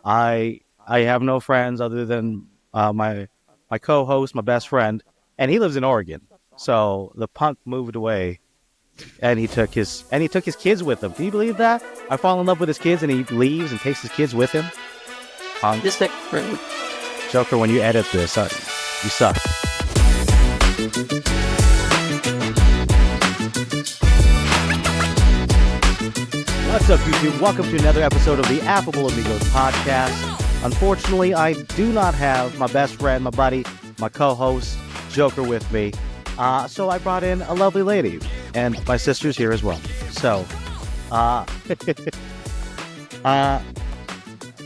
I have no friends other than my co-host, my best friend, and he lives in Oregon. So the punk moved away, and he took his kids with him. Do you believe that? I fall in love with his kids, and he leaves and takes his kids with him. Punk. Joker, when you edit this, you suck. What's up, YouTube? Welcome to another episode of the Affable Amigos podcast. Unfortunately, I do not have my best friend, my buddy, my co-host, Joker with me. So I brought in a lovely lady, and my sister's here as well. So,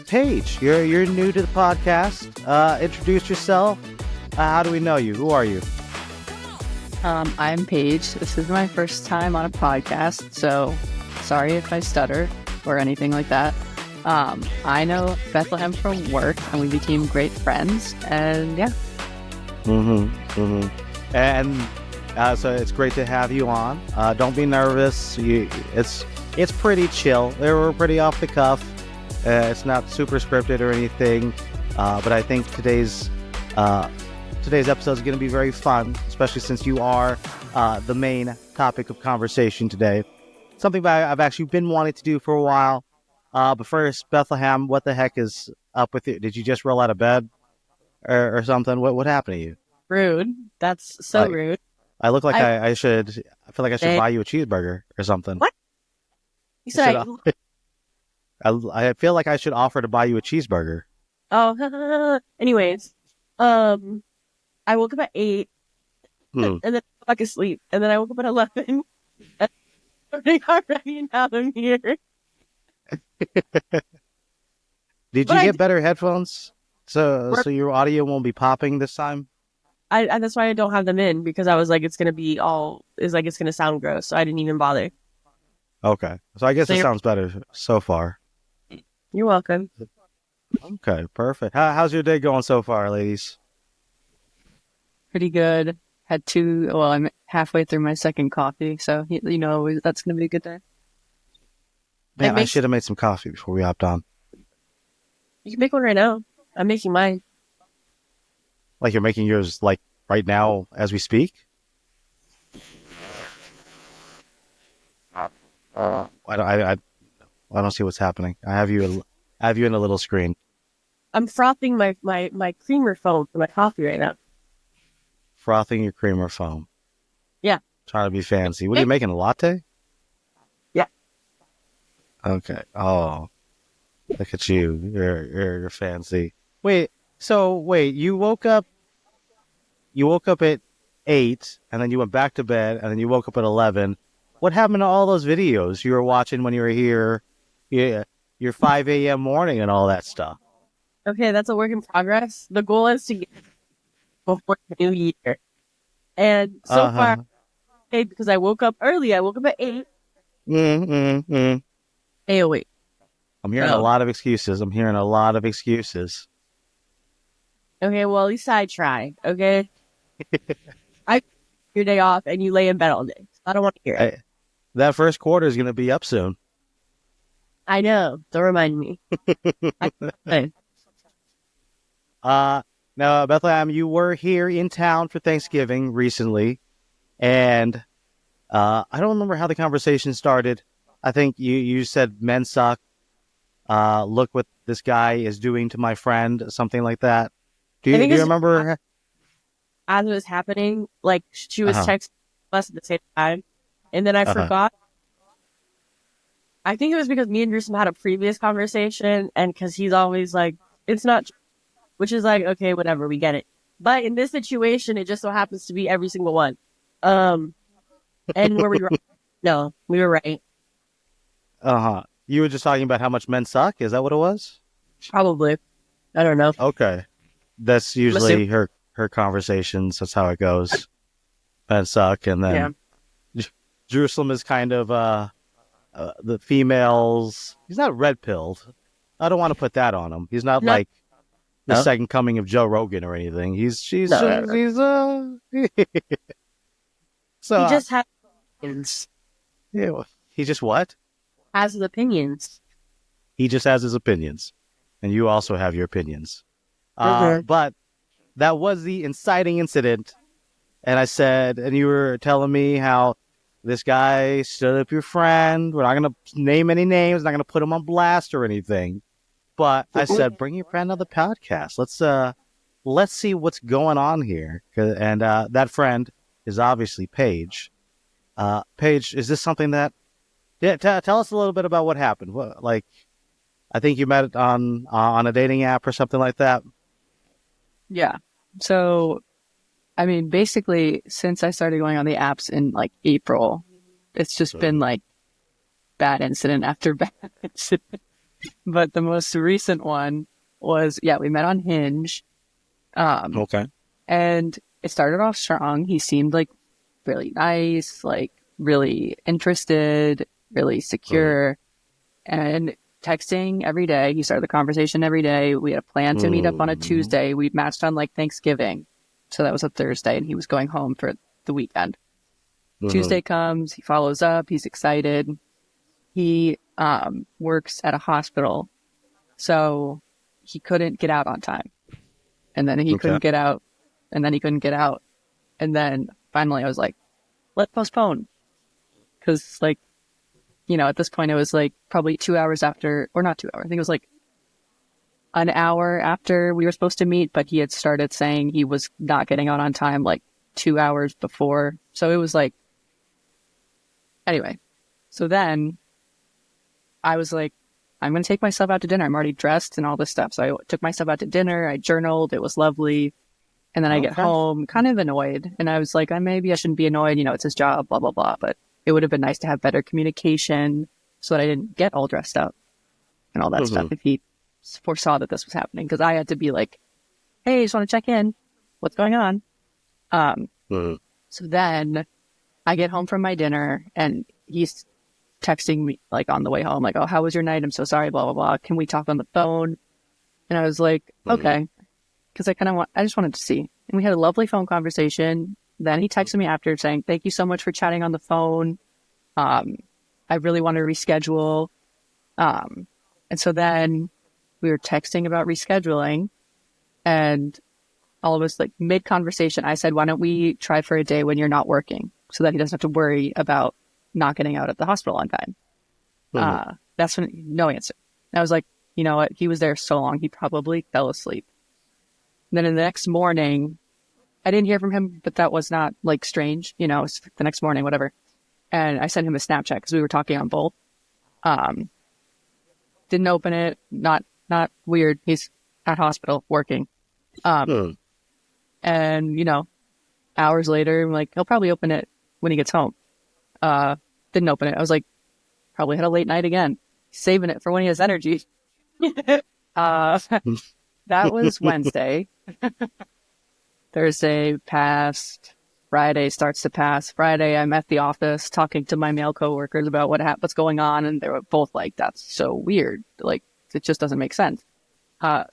Paige, you're new to the podcast. Introduce yourself. How do we know you? Who are you? I'm Paige. This is my first time on a podcast, so sorry if I stutter or anything like that. I know Bethlehem from work, and we became great friends, and yeah. And so it's great to have you on. Don't be nervous. It's pretty chill. We're pretty off the cuff. It's not super scripted or anything. But I think today's episode is going to be very fun, especially since you are the main topic of conversation today. Something that I've actually been wanting to do for a while. But first, Bethlehem, what the heck is up with you? Did you just roll out of bed or something? What happened to you? Rude. That's so rude. I look like I feel like I should buy you a cheeseburger or something. What? You said I feel like I should offer to buy you a cheeseburger. Oh, anyways. I woke up at 8, and then I went back to sleep, and then I woke up at 11. Already, now I'm here. Did you get better headphones so your audio won't be popping this time? That's why I don't have them in, because I was like, it's gonna sound gross, so I didn't even bother. Okay, so I guess it sounds better so far. You're welcome. Okay, perfect. How's your day going so far, ladies? Pretty good. I'm halfway through my second coffee, so that's gonna be a good day. Man, I should have made some coffee before we hopped on. You can make one right now. I'm making mine. Like you're making yours, like, right now as we speak? I don't see what's happening. I have you in a little screen. I'm frothing my creamer foam for my coffee right now. Frothing your creamer foam. Yeah. Trying to be fancy. What are you making, a latte? Yeah. Okay. Oh, look at you. You're fancy. Wait, you woke up at 8, and then you went back to bed, and then you woke up at 11. What happened to all those videos you were watching when you were here? Yeah, your 5 a.m. morning and all that stuff. Okay, that's a work in progress. The goal is to get before the new year. And so far, because I woke up early. I woke up at 8. Hey, wait. I'm hearing a lot of excuses. Okay, well, at least I try, okay? I your day off and you lay in bed all day. So I don't want to hear it. That first quarter is going to be up soon. I know. Don't remind me. Now, Bethlehem, you were here in town for Thanksgiving recently, and I don't remember how the conversation started. I think you said men suck. Look what this guy is doing to my friend, something like that. Do you remember? As it was happening, like, she was texting us at the same time, and then I forgot. I think it was because me and Grissom had a previous conversation, and because he's always like, it's not true, which is like, okay, whatever, we get it. But in this situation, it just so happens to be every single one. And were we wrong? No, we were right. You were just talking about how much men suck? Is that what it was? Probably. I don't know. Okay. That's usually her conversations. That's how it goes. Men suck. And then Jerusalem is kind of the females. He's not red-pilled. I don't want to put that on him. He's not like the second coming of Joe Rogan or anything. So he just has opinions. Yeah, he just what? Has his opinions. He just has his opinions. and you also have your opinions. Mhm. But that was the inciting incident. And I said, and you were telling me how this guy stood up your friend. We're not going to name any names, not going to put him on blast or anything. But I said, bring your friend on the podcast. Let's see what's going on here. And that friend is obviously Paige. Paige, is this something that? Yeah, tell us a little bit about what happened. Like, I think you met on a dating app or something like that. Yeah. So, I mean, basically, since I started going on the apps in like April, it's just been like bad incident after bad incident. But the most recent one was, yeah, we met on Hinge. Okay. And it started off strong. He seemed like really nice, like really interested, really secure, and texting every day. He started the conversation every day. We had a plan to meet up on a Tuesday. We matched on like Thanksgiving. So that was a Thursday, and he was going home for the weekend. Tuesday comes, he follows up, he's excited. He works at a hospital, so he couldn't get out on time. And then he couldn't get out, and then he couldn't get out. And then finally I was like, let's postpone. Because, like, you know, at this point it was like probably 2 hours after, or not 2 hours, I think it was like an hour after we were supposed to meet, but he had started saying he was not getting out on time like 2 hours before. So it was like, anyway. So then I was like, I'm going to take myself out to dinner. I'm already dressed and all this stuff. So I took myself out to dinner. I journaled. It was lovely. And then I get home kind of annoyed. And I was like, maybe I shouldn't be annoyed. You know, it's his job, blah, blah, blah. But it would have been nice to have better communication so that I didn't get all dressed up and all that stuff if he foresaw that this was happening. Because I had to be like, hey, I just want to check in. What's going on? So then I get home from my dinner and he's texting me like on the way home, like, oh, how was your night? I'm so sorry, blah, blah, blah. Can we talk on the phone? And I was like, okay. Because I just wanted to see. And we had a lovely phone conversation. Then he texted me after saying, thank you so much for chatting on the phone. I really want to reschedule. And so then we were texting about rescheduling, and all of us, like mid-conversation, I said, why don't we try for a day when you're not working so that he doesn't have to worry about not getting out at the hospital on time. That's when, no answer. And I was like, you know what? He was there so long, he probably fell asleep. And then the next morning, I didn't hear from him, but that was not like strange, you know, it's the next morning, whatever. And I sent him a Snapchat because we were talking on both. Didn't open it. Not weird. He's at hospital working. And, you know, hours later, I'm like, he'll probably open it when he gets home. Didn't open it. I was like, probably had a late night again. Saving it for when he has energy. That was Wednesday. Thursday passed. Friday starts to pass. Friday, I'm at the office talking to my male coworkers about what's going on, and they were both like, that's so weird. Like, it just doesn't make sense.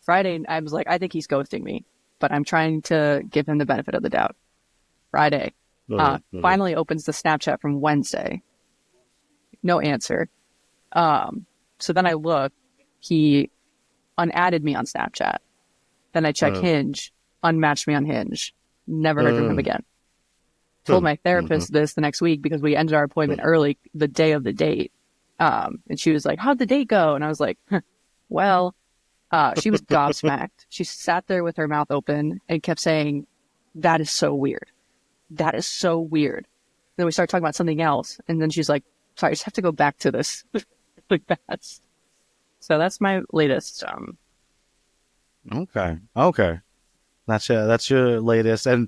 Friday, I was like, I think he's ghosting me, but I'm trying to give him the benefit of the doubt. Friday, finally opens the Snapchat from Wednesday. No answer. So then I look, he unadded me on Snapchat. Then I check Hinge, unmatched me on Hinge. Never heard from him again. Told my therapist this the next week because we ended our appointment early, the day of the date. And she was like, how'd the date go? And I was like, well, she was gobsmacked. She sat there with her mouth open and kept saying, that is so weird. That is so weird. And then we started talking about something else. And then she's like, sorry, I just have to go back to this. Like that. So that's my latest. Okay. That's your latest. And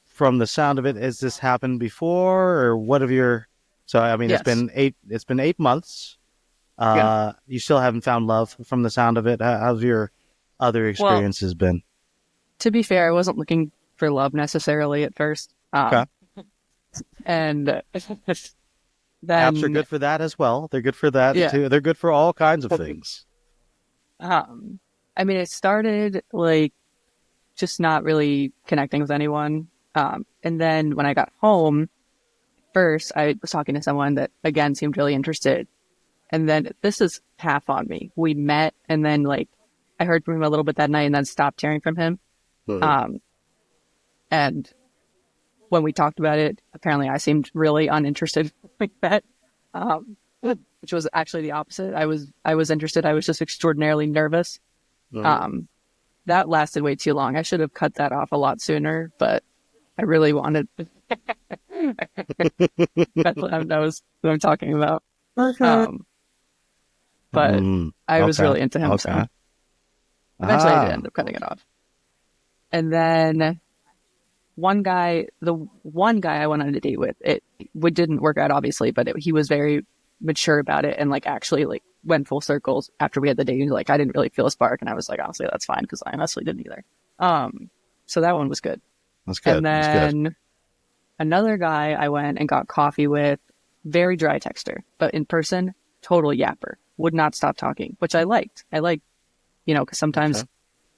from the sound of it, has this happened before, or what have your? So I mean, Yes. It's been 8 months. You still haven't found love from the sound of it. How's your other experiences been? To be fair, I wasn't looking for love necessarily at first. Okay. And then Apps are good for that as well. They're good for that too. They're good for all kinds of things. I mean, it started like just not really connecting with anyone. And then when I got home, first I was talking to someone that again seemed really interested. And then this is half on me. We met, and then like I heard from him a little bit that night and then stopped hearing from him. And when we talked about it, apparently I seemed really uninterested like that, which was actually the opposite. I was interested. I was just extraordinarily nervous. That lasted way too long. I should have cut that off a lot sooner, but I really wanted. Bethlehem knows what I'm talking about. But I was really into him, so eventually I did end up cutting it off. And then the one guy I went on a date with, it didn't work out obviously, but he was very mature about it and like actually like went full circles after we had the date. He was like, I didn't really feel a spark, and I was like, honestly, that's fine because I honestly didn't either. So that one was good. That's good. And then another guy I went and got coffee with, very dry texter, but in person, total yapper. Would not stop talking, which I liked. Because sometimes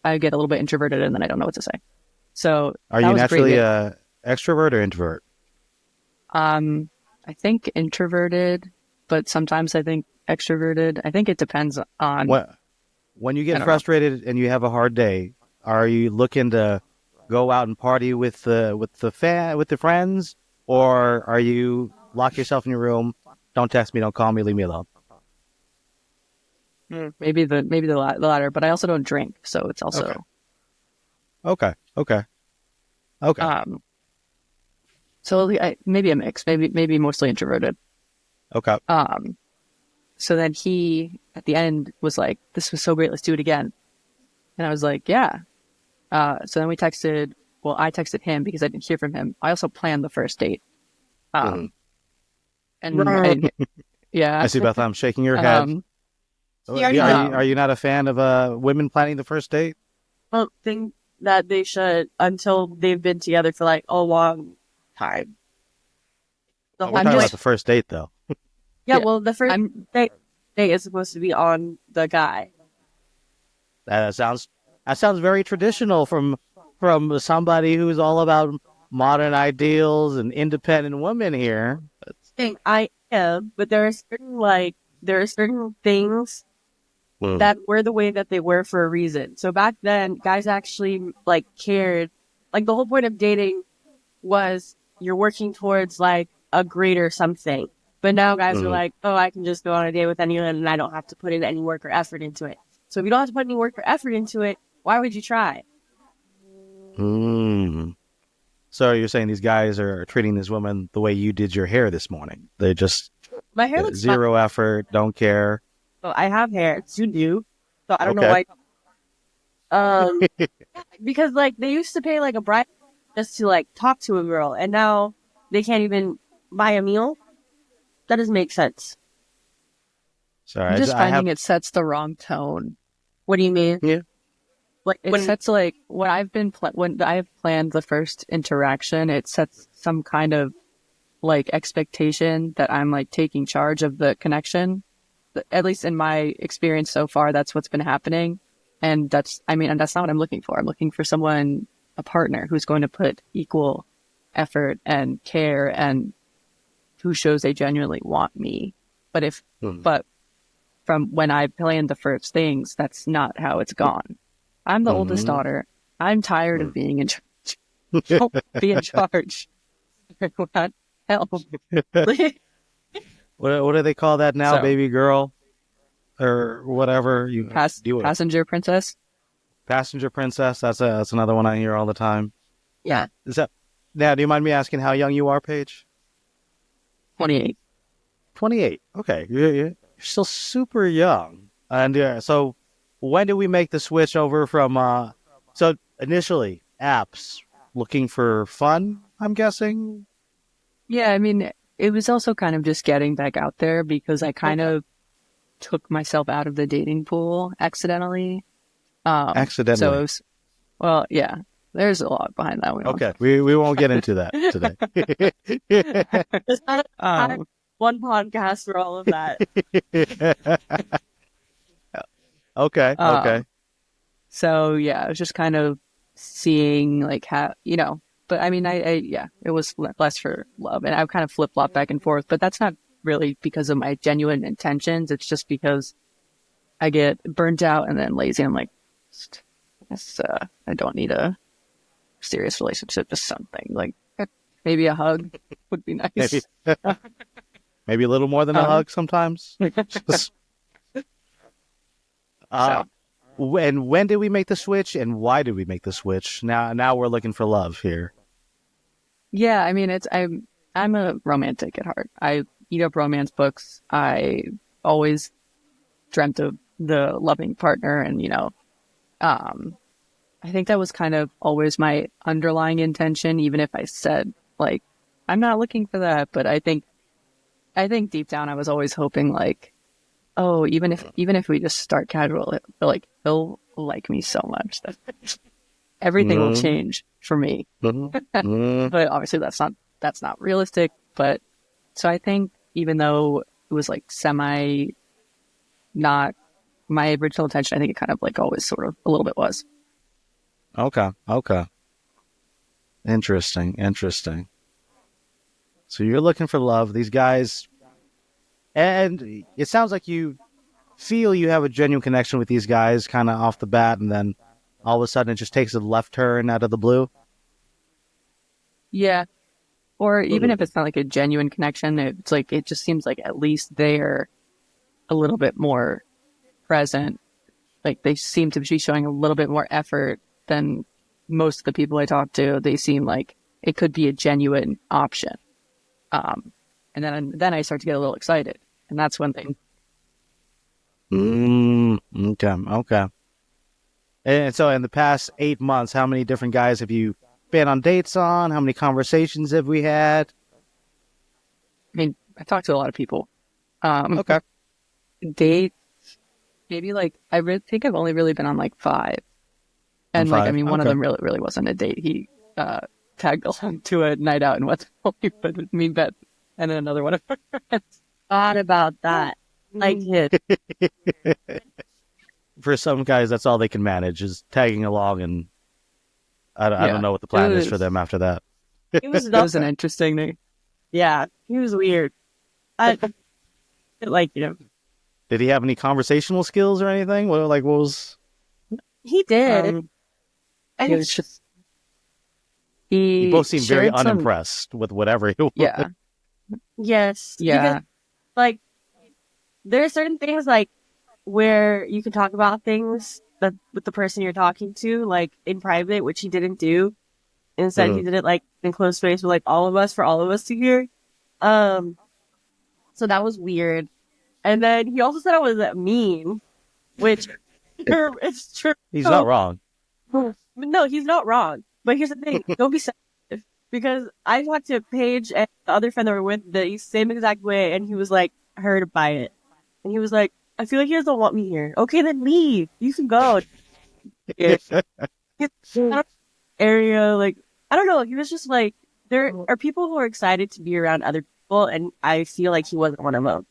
I get a little bit introverted and then I don't know what to say. So are you naturally extrovert or introvert? I think introverted, but sometimes I think extroverted. I think it depends on when you get frustrated and you have a hard day. Are you looking to go out and party with the friends, or are you lock yourself in your room? Don't text me, don't call me, leave me alone. Maybe the latter, but I also don't drink, so it's also okay. So maybe a mix, maybe mostly introverted. Okay. So then he at the end was like, "This was so great, let's do it again." And I was like, "Yeah." So then we texted. Well, I texted him because I didn't hear from him. I also planned the first date. Yeah. I see Bethlehem shaking your head. Are you not a fan of women planning the first date? Well, think that they should until they've been together for like a long time. We're talking about the first date, though. Yeah, well, the first date is supposed to be on the guy. That sounds very traditional from somebody who's all about modern ideals and independent women here. I am, but there are certain things that were the way that they were for a reason. So back then, guys actually like cared. Like the whole point of dating was you're working towards like a greater something. But now guys are like, oh, I can just go on a date with anyone and I don't have to put in any work or effort into it. So if you don't have to put any work or effort into it, why would you try? So you're saying these guys are treating this woman the way you did your hair this morning? They just my hair looks zero effort, don't care. Well, I have hair. You do. So I don't know why. Because like they used to pay like a bride just to like talk to a girl, and now they can't even buy a meal. That doesn't make sense. Sorry, I'm just finding it sets the wrong tone. What do you mean? Yeah. Like it sets like when I've planned the first interaction, it sets some kind of like expectation that I'm like taking charge of the connection. At least in my experience so far, that's what's been happening. And that's not what I'm looking for. I'm looking for someone, a partner who's going to put equal effort and care and who shows they genuinely want me. But from when I planned the first things, that's not how it's gone. I'm the oldest daughter. I'm tired of being in charge. Don't be in charge. Help. What do they call that now, baby girl? Or whatever you do. Passenger princess? Passenger princess. That's another one I hear all the time. Yeah. Now, do you mind me asking how young you are, Paige? 28. 28. Okay. You're still super young. And so when did we make the switch over from, so initially apps looking for fun, I'm guessing? Yeah. I mean, it was also kind of just getting back out there because I kind of took myself out of the dating pool accidentally. Accidentally? So it was, well, yeah, there's a lot behind that. We won't get into that today. One podcast for all of that. Okay. So yeah, I was just kind of seeing like how, but I mean, it was less for love, and I've kind of flip-flopped back and forth, but that's not really because of my genuine intentions. It's just because I get burnt out and then lazy. I'm like, I don't need a serious relationship, just something like maybe a hug would be nice. Maybe a little more than a hug sometimes. So. And when did we make the switch, and why did we make the switch? Now we're looking for love here. Yeah, I mean, I'm a romantic at heart. I eat up romance books. I always dreamt of the loving partner, and I think that was kind of always my underlying intention, even if I said like I'm not looking for that. But I think deep down I was always hoping like, oh, even if we just start casual, like he'll like me so much that everything will change for me. But obviously that's not realistic. But so I think even though it was like semi not my original intention, I think it kind of like always sort of a little bit was. Okay. Interesting. So you're looking for love. These guys, and it sounds like you feel you have a genuine connection with these guys kind of off the bat, and then all of a sudden it just takes a left turn out of the blue. Yeah. Or even if it's not like a genuine connection, it's like, it just seems like at least they're a little bit more present. Like they seem to be showing a little bit more effort than most of the people I talk to. They seem like it could be a genuine option. And then I start to get a little excited, and that's when things. Okay. And so in the past 8 months, how many different guys have you been on dates on? How many conversations have we had? I mean, I talked to a lot of people. Okay. Dates, maybe like, I think I've only really been on like 5. And like, I mean, one of them really wasn't a date. He tagged along to a night out and went with me, Beth, and then another one of her friends. Thought about that. Like it. For some guys, that's all they can manage is tagging along, and I don't know what the plan is for them after that. It was an interesting thing. Yeah, he was weird. I like Did he have any conversational skills or anything? What was? He did. And it was just. You both seemed very unimpressed with whatever he was. Yeah. Yes. Yeah. Because, like, there are certain things like where you can talk about things that with the person you're talking to, like in private, which he didn't do. Instead, he did it like in closed space with like all of us for all of us to hear. So that was weird. And then he also said I was mean, which it's true. He's not wrong. No, he's not wrong. But here's the thing: don't be sensitive, because I talked to Paige and the other friend that we're with the same exact way, and he was like hurt by it, and he was like, "I feel like he doesn't want me here." Okay, then leave. You can go. Area, like I don't know. He was just like, there are people who are excited to be around other people, and I feel like he wasn't one of them.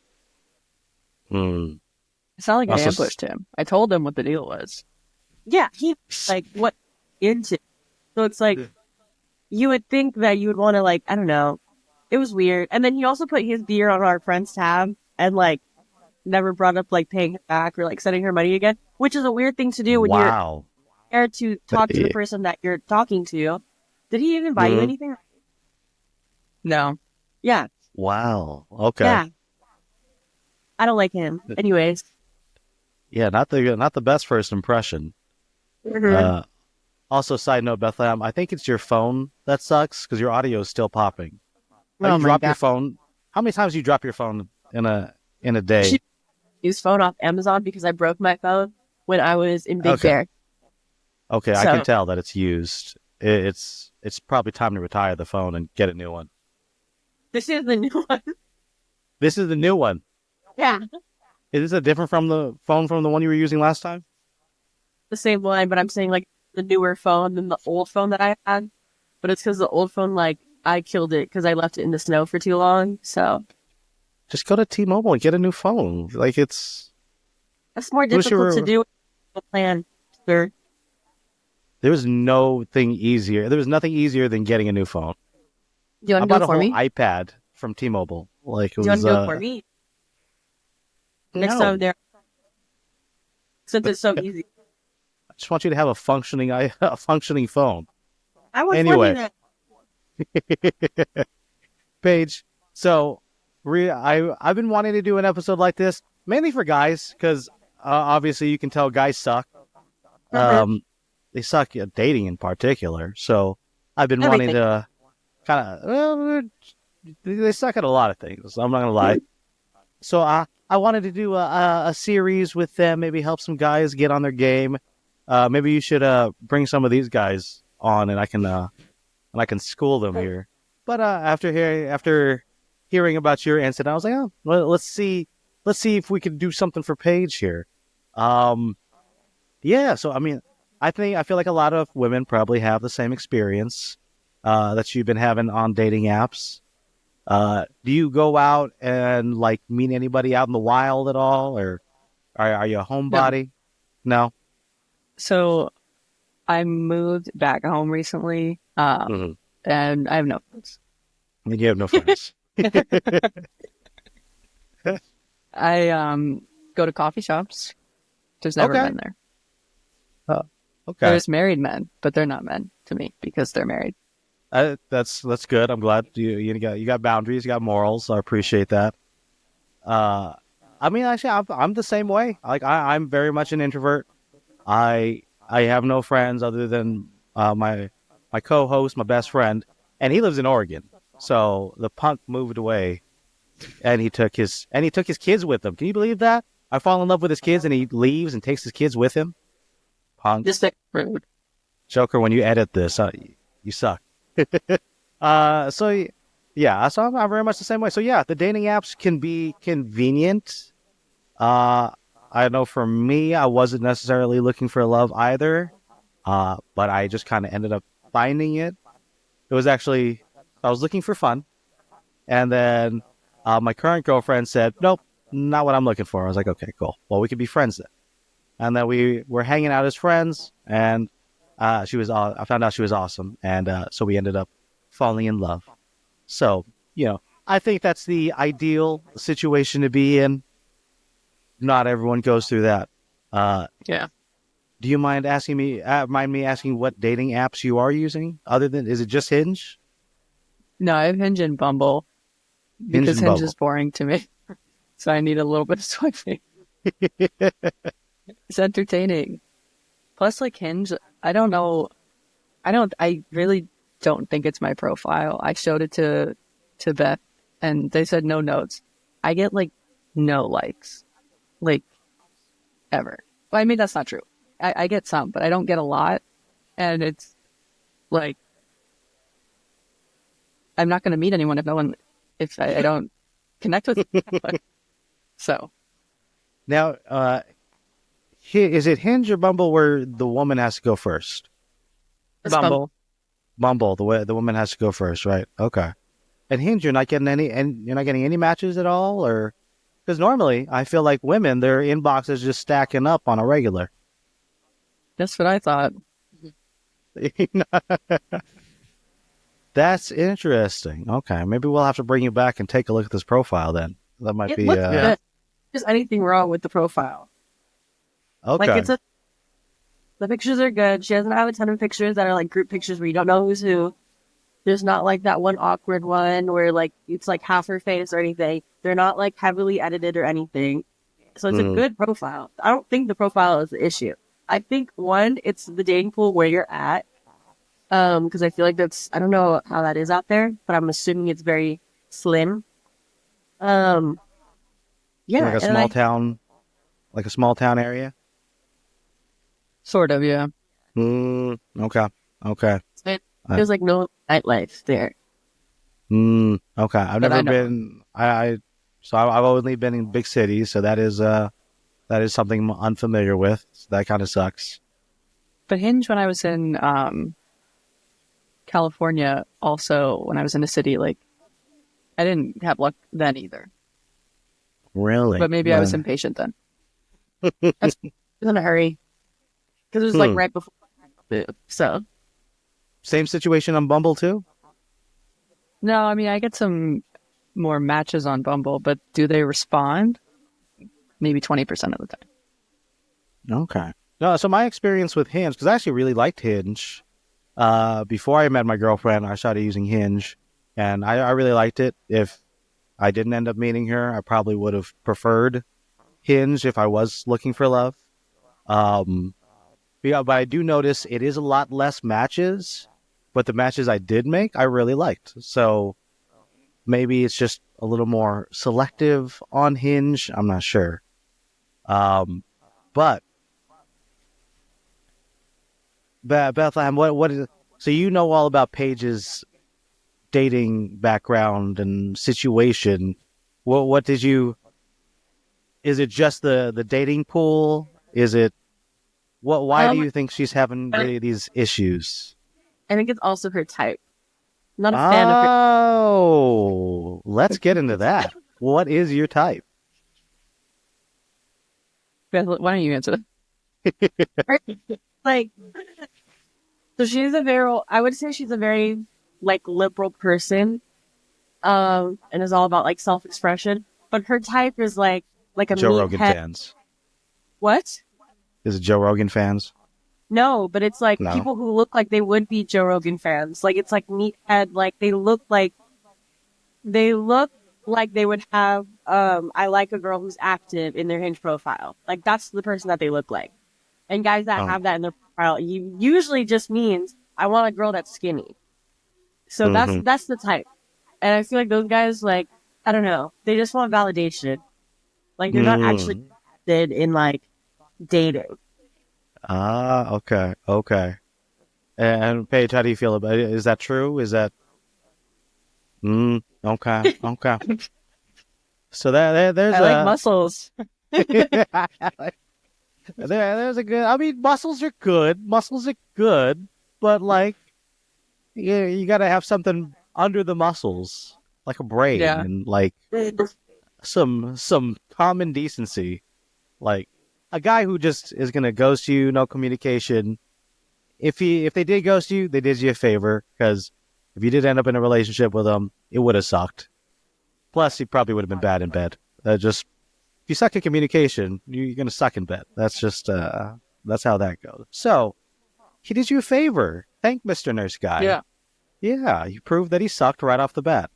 It's not like I ambushed him. I told him what the deal was. Yeah, he like what into. So it's like, you would think that you would want to, like, I don't know. It was weird. And then he also put his beer on our friend's tab and, like, never brought up, like, paying her back or, like, sending her money again, which is a weird thing to do when you're scared to talk to the person that you're talking to. Did he even buy you anything? No. Yeah. Wow. Okay. Yeah. I don't like him. Anyways. Yeah, not the best first impression. Also, side note, Bethlehem, I think it's your phone that sucks because your audio is still popping. Like, you drop your phone. How many times do you drop your phone in a day? Use phone off Amazon because I broke my phone when I was in Big Bear. Okay, so, I can tell that it's used. It's probably time to retire the phone and get a new one. This is the new one. This is the new one. Yeah. Is this different from the phone from the one you were using last time? The same one, but I'm saying like the newer phone than the old phone that I had. But it's because the old phone, like, I killed it because I left it in the snow for too long. So just go to T-Mobile and get a new phone. Like, that's more difficult to do with a plan, sir. There was nothing easier. There was nothing easier than getting a new phone. Do you want to do it for me? I bought a whole iPad from T-Mobile. Like, it was. Do you want to do it for me? Next time there, since it's so easy. just want you to have a functioning phone. I was Anyway, wondering that. Paige. So, I've been wanting to do an episode like this mainly for guys because obviously you can tell guys suck. They suck at dating in particular. So I've been wanting to kind of they suck at a lot of things. I'm not gonna lie. So I wanted to do a series with them, maybe help some guys get on their game. Maybe you should bring some of these guys on, and I can school them here. But after hearing about your incident, I was like, oh, well, let's see if we could do something for Paige here. Yeah. So I mean, I feel like a lot of women probably have the same experience that you've been having on dating apps. Do you go out and like meet anybody out in the wild at all, or are you a homebody? No. So I moved back home recently, and I have no friends. You have no friends. I go to coffee shops. There's never men there. Okay. There's married men, but they're not men to me because they're married. That's good. I'm glad you got boundaries, you got morals. I appreciate that. I mean, actually, I'm the same way. Like I'm very much an introvert. I have no friends other than my co-host, my best friend, and he lives in Oregon. So the punk moved away, and he took his kids with him. Can you believe that? I fall in love with his kids, and he leaves and takes his kids with him. Punk. Just like rude. Joker, when you edit this, you suck. So yeah, so I'm very much the same way. So yeah, the dating apps can be convenient. I know for me, I wasn't necessarily looking for love either, but I just kind of ended up finding it. It was actually, I was looking for fun, and then my current girlfriend said, "Nope, not what I'm looking for." I was like, "Okay, cool. Well, we could be friends then." And then we were hanging out as friends, and I found out she was awesome, and so we ended up falling in love. So, I think that's the ideal situation to be in. Not everyone goes through that. Yeah. Do you mind me asking what dating apps you are using? Is it just Hinge? No, I have Hinge and Bumble because Hinge is boring to me. So I need a little bit of swiping. It's entertaining. Plus, like Hinge, I don't know. I really don't think it's my profile. I showed it to Beth, and they said no notes. I get like no likes, like ever. Well, I mean that's not true. I get some, but I don't get a lot, and it's like I'm not going to meet anyone if I don't connect with anyone. So now, is it Hinge or Bumble where the woman has to go first? Bumble. Bumble, the woman has to go first, right? Okay. And Hinge, you're not getting any matches at all, or because normally I feel like women, their inbox is just stacking up on a regular. That's what I thought. That's interesting. Okay, maybe we'll have to bring you back and take a look at this profile then. That might be. There's anything wrong with the profile. Okay. Like the pictures are good. She doesn't have a ton of pictures that are like group pictures where you don't know who's who. There's not like that one awkward one where like it's like half her face or anything. They're not like heavily edited or anything. So it's a good profile. I don't think the profile is the issue. I think one, it's the dating pool where you're at. Because I feel like I don't know how that is out there, but I'm assuming it's very slim. Yeah. Like a small town area? Sort of, yeah. Okay. There's like no nightlife there. Okay. I've never been. So I've only been in big cities, so that is something I'm unfamiliar with. So that kind of sucks. But Hinge, when I was in California, also when I was in a city, like I didn't have luck then either. Really? But maybe I was impatient then. I was in a hurry because it was like right before I moved. So same situation on Bumble too? No, I mean I get some more matches on Bumble, but do they respond? Maybe 20% of the time. No, so my experience with Hinge, because I actually really liked Hinge. Before I met my girlfriend, I started using Hinge, and I really liked it. If I didn't end up meeting her, I probably would have preferred Hinge if I was looking for love. Um, yeah, but I do notice it is a lot less matches, but the matches I did make, I really liked. So maybe it's just a little more selective on Hinge. I'm not sure. Um, but Bethlehem, what is? So you know all about Paige's dating background and situation. What did you? Is it just the dating pool? Is it what? Why do Um, you think she's having these issues? I think it's also her type. Not a fan of her. Oh, let's get into that. What is your type? Beth, why don't you answer Like, so I would say she's a very, like, liberal person, and is all about, like, self-expression. But her type is, like a Joe Rogan meathead. fans. What? Is it Joe Rogan fans? No, but it's, like, No. people who look like they would be Joe Rogan fans. Like, it's, like, meathead, like, they look like they would have, I like a girl who's active in their Hinge profile. Like, that's the person that they look like. And guys that Oh. have that in their profile, you usually just means I want a girl that's skinny. So Mhm. that's the type. And I feel like those guys, like, I don't know, they just want validation. Like, they're not actually Mm. interested in, like, dating. Ah, okay, okay. And Paige, how do you feel about it? Is that true? Is that okay, okay. So there's I like muscles. there's a good. I mean, muscles are good. Muscles are good, but like, you got to have something under the muscles, like a brain Yeah. and like some common decency. Like a guy who just is gonna ghost you, no communication. If they did ghost you, they did you a favor because if you did end up in a relationship with them, it would have sucked. Plus, he probably would have been bad in bed. Just if you suck at communication, you're gonna suck in bed. That's just that's how that goes. So he did you a favor. Thank Mr. Nurse Guy. Yeah. Yeah, you proved that he sucked right off the bat.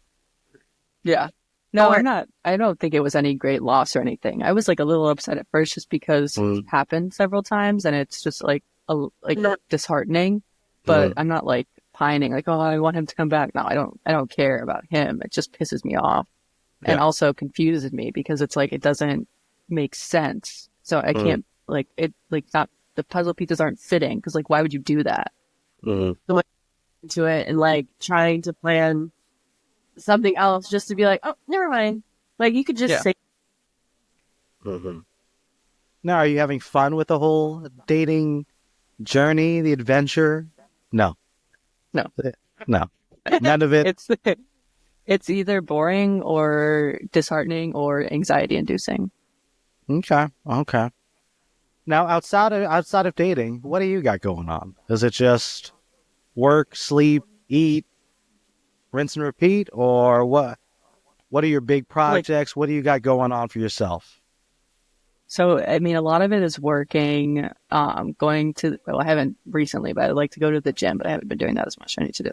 Yeah. No, Or I'm not. I don't think it was any great loss or anything. I was like a little upset at first just because Mm. it's happened several times and it's just like No. disheartening. But I'm not like pining like, oh, I want him to come back. No, I don't care about him. It just pisses me off and Yeah. also confuses me because it's like it doesn't make sense. So I can't like it like not the puzzle pieces aren't fitting because like why would you do that? into it and, like, trying to plan something else just to be like, oh, never mind. Like, you could just Yeah. say, Now, are you having fun with the whole dating journey, the adventure? No. No. No. None of it. It's either boring or disheartening or anxiety inducing. Okay. Okay. Now, outside of dating, what do you got going on? Is it just work, sleep, eat, rinse and repeat, or what? What are your big projects? What do you got going on for yourself? So, I mean, a lot of it is working, going to, well, I haven't recently, but I'd like to go to the gym, but I haven't been doing that as much. I need to do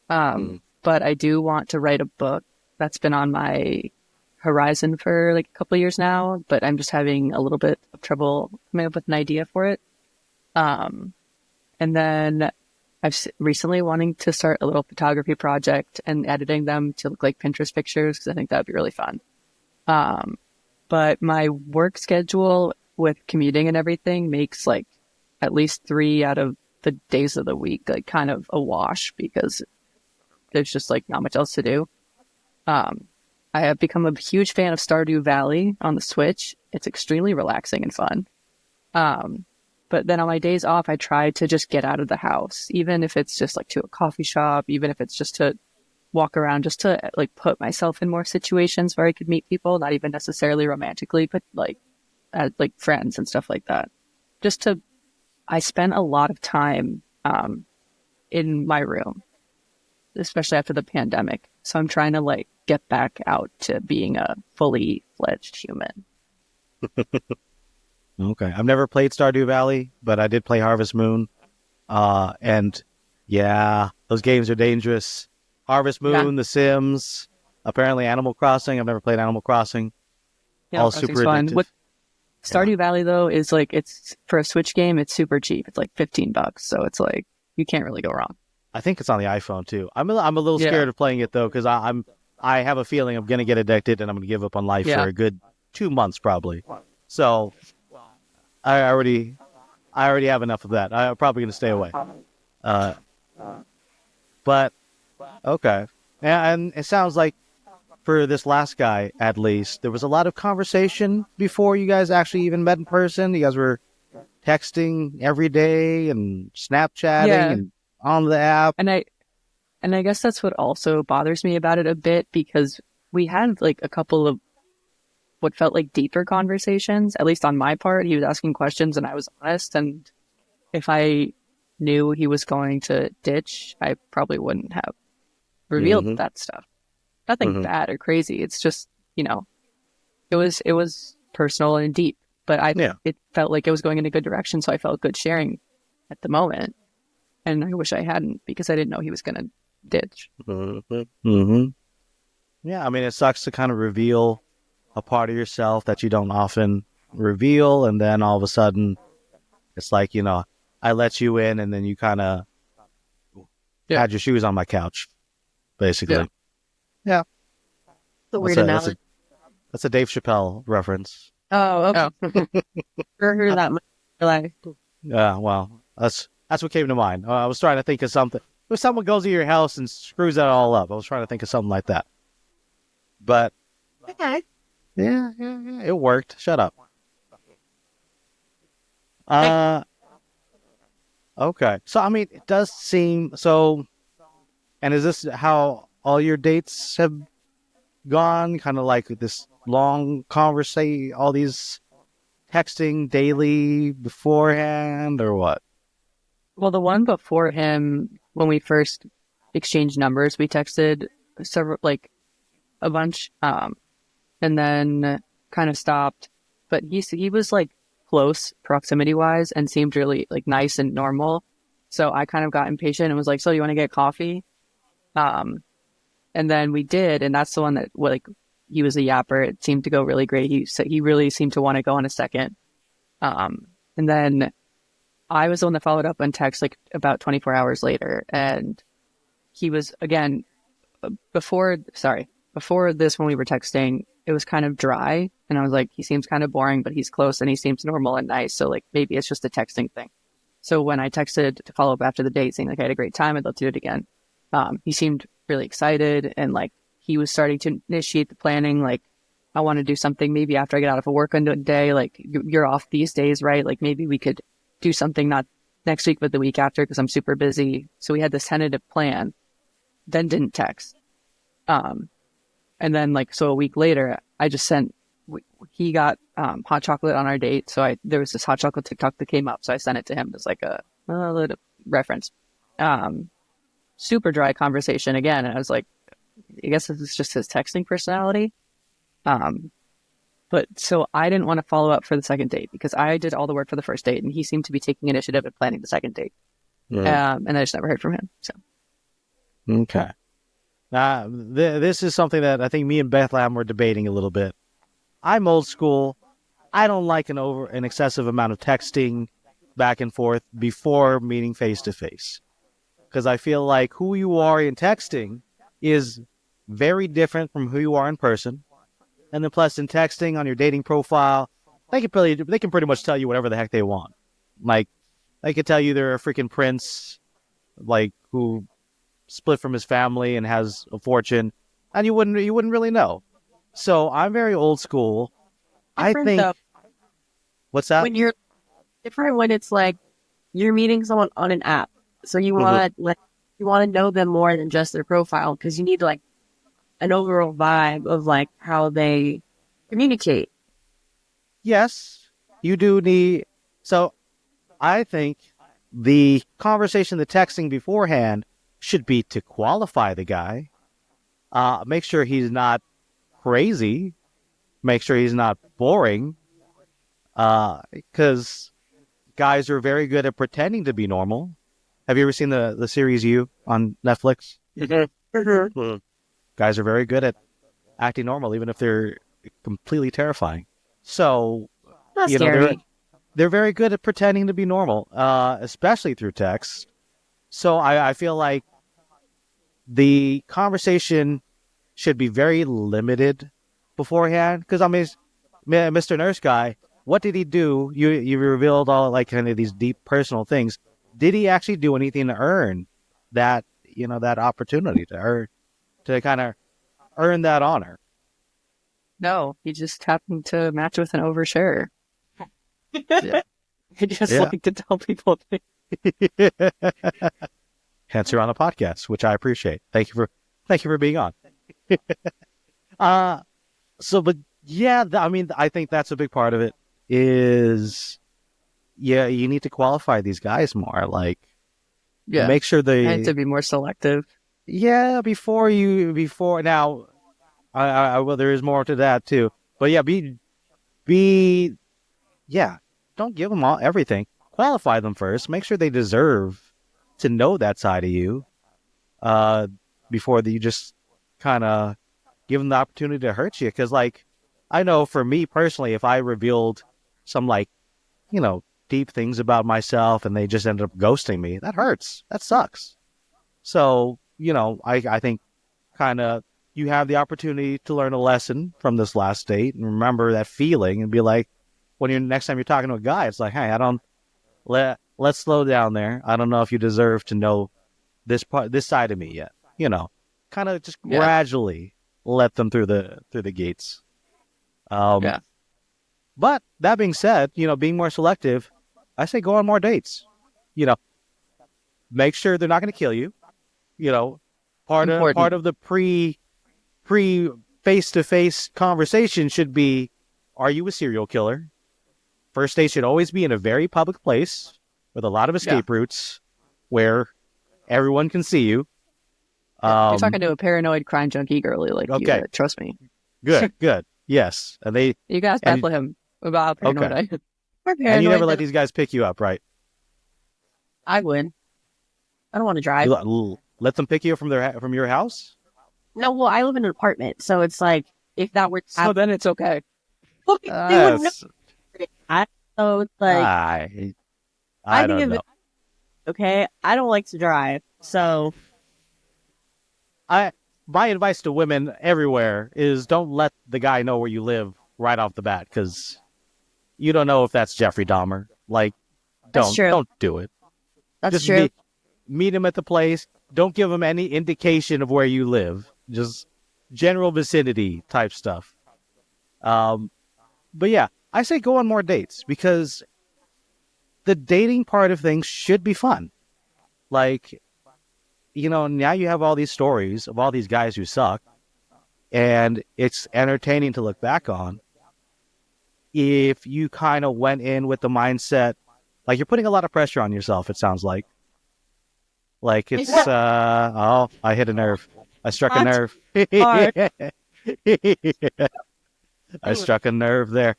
that. But I do want to write a book. That's been on my horizon for like a couple of years now, but I'm just having a little bit of trouble coming up with an idea for it. And then recently wanting to start a little photography project and editing them to look like Pinterest pictures because I think that would be really fun. But my work schedule with commuting and everything makes like at least 3 out of the days of the week like kind of a wash because there's just like not much else to do. I have become a huge fan of Stardew Valley on the Switch. It's extremely relaxing and fun. But then on my days off, I try to just get out of the house, even if it's just like to a coffee shop, even if it's just to walk around, just to like put myself in more situations where I could meet people, not even necessarily romantically, but like as like friends and stuff like that. I spent a lot of time in my room, especially after the pandemic. So I'm trying to like get back out to being a fully fledged human. Okay. I've never played Stardew Valley, but I did play Harvest Moon. And yeah, those games are dangerous. Harvest Yeah. Moon, The Sims, apparently Animal Crossing. I've never played Animal Crossing. Yeah, All Crossing's super fun. addictive. What Yeah. Stardew Valley though is like it's for a Switch game, it's super cheap. It's like $15, so it's like you can't really go wrong. I think it's on the iPhone too. I'm a little Yeah. scared of playing it though because I have a feeling I'm gonna get addicted and I'm gonna give up on life for Yeah. a good 2 months probably. So I already have enough of that. I'm probably gonna stay away. Uh, but okay, and it sounds like for this last guy at least there was a lot of conversation before you guys actually even met in person. You guys were texting every day and Snapchatting Yeah. and on the app. And I guess that's what also bothers me about it a bit because we had like a couple of what felt like deeper conversations, at least on my part. He was asking questions and I was honest. And if I knew he was going to ditch, I probably wouldn't have revealed Mm-hmm. that stuff. Nothing Mm-hmm. bad or crazy. It's just, it was personal and deep, but Yeah. it felt like it was going in a good direction. So I felt good sharing at the moment. And I wish I hadn't because I didn't know he was going to ditch. Mm-hmm. Mm-hmm. Yeah, I mean, it sucks to kind of reveal a part of yourself that you don't often reveal, and then all of a sudden, it's like, I let you in, and then you kind of Yeah. had your shoes on my couch, basically. Yeah, The that's weird a that's a analogy. that's a Dave Chappelle reference. Oh, okay. Oh, Never heard that much in my life. Yeah, well, that's what came to mind. I was trying to think of something. If someone goes to your house and screws that all up, I was trying to think of something like that. But Okay. yeah, it worked. Shut up. Uh, okay. So I mean, it does seem so. And is this how all your dates have gone? Kind of like this long conversation, all these texting daily beforehand, or what? well, the one before him, when we first exchanged numbers, we texted several, like a bunch, and then kind of stopped. But he was like close proximity wise and seemed really like nice and normal. So I kind of got impatient and was like, "So you want to get coffee?" Um, and then we did, and that's the one that like he was a yapper. It seemed to go really great. He said he really seemed to want to go on a second. And then I was the one that followed up on text like about 24 hours later, and he was again before this when we were texting, it was kind of dry, and I was like, he seems kind of boring, but he's close and he seems normal and nice, so like maybe it's just a texting thing. So when I texted to follow up after the date saying like I had a great time, I'd love to do it again, he seemed really excited and like he was starting to initiate the planning, like I want to do something maybe after I get out of work on a day, like you're off these days, right? Like maybe we could do something not next week but the week after because I'm super busy. So we had this tentative plan, then didn't text. And then like, so a week later, I just sent, he got hot chocolate on our date. So there was this hot chocolate TikTok that came up. So I sent it to him as like a little reference. Super dry conversation again. And I was like, I guess this is just his texting personality. But so I didn't want to follow up for the second date because I did all the work for the first date and he seemed to be taking initiative and planning the second date. And I just never heard from him. So. Okay. This is something that I think me and Bethlehem were debating a little bit. I'm old school. I don't like an excessive amount of texting back and forth before meeting face to face. Because I feel like who you are in texting is very different from who you are in person. And then plus in texting on your dating profile, they can pretty much tell you whatever the heck they want. Like they could tell you they're a freaking prince, like who split from his family and has a fortune, and you wouldn't really know. So I'm very old school. I Different think. though. What's that? When you're different when it's like you're meeting someone on an app, so you want to know them more than just their profile because you need like an overall vibe of like how they communicate. Yes, you do need. So I think the conversation, the texting beforehand, should be to qualify the guy. Make sure he's not crazy. Make sure he's not boring. Because guys are very good at pretending to be normal. Have you ever seen the series You on Netflix? Mm-hmm. Guys are very good at acting normal, even if they're completely terrifying. So, That's you know, scary. they're very good at pretending to be normal, especially through text. So I feel like the conversation should be very limited beforehand. Because I mean, Mr. Nurse Guy, what did he do? You revealed all like kind of these deep personal things. Did he actually do anything to earn that that opportunity to kind of earn that honor? No, he just happened to match with an overshare. Yeah. I just Yeah. like to tell people things. Hence, you're on a podcast, which I appreciate. Thank you for being on. But yeah, I mean, I think that's a big part of it. Is yeah, you need to qualify these guys more. Like, Yeah. make sure I had to be more selective. yeah, before now, I will. There is more to that too. But yeah, yeah, don't give them all everything. Qualify them first. Make sure they deserve to know that side of you. Before you just kind of give them the opportunity to hurt you. Because, like, I know for me personally, if I revealed some, like, deep things about myself and they just ended up ghosting me, that hurts. That sucks. So, I think kind of you have the opportunity to learn a lesson from this last date and remember that feeling and be like, next time you're talking to a guy, it's like, hey, let's slow down there. I don't know if you deserve to know this side of me yet. Kind of just gradually let them through the gates. Yeah. But that being said, being more selective, I say go on more dates. Make sure they're not going to kill you. Part Important. of the pre face-to-face conversation should be, are you a serial killer? First date should always be in a very public place with a lot of escape routes where everyone can see you. You're talking to a paranoid crime junkie girly, like, Okay. you, trust me. Good. Yes. And You guys Bethlehem about how paranoid I am. We're paranoid. And you never let these guys pick you up, right? I would. I don't want to drive. Let them pick you up from your house? No, well, I live in an apartment, so it's like, if that were to So then it's okay. they wouldn't know. So it's like, I don't know. Okay, I don't like to drive, so my advice to women everywhere is don't let the guy know where you live right off the bat, because you don't know if that's Jeffrey Dahmer. Like, don't do it. That's Just true. Meet him at the place. Don't give him any indication of where you live. Just general vicinity type stuff. But yeah, I say go on more dates, because the dating part of things should be fun. Like, now you have all these stories of all these guys who suck, and it's entertaining to look back on. If you kind of went in with the mindset, like, you're putting a lot of pressure on yourself, it sounds like. Like, it's, I hit a nerve. I struck a nerve. I struck a nerve there.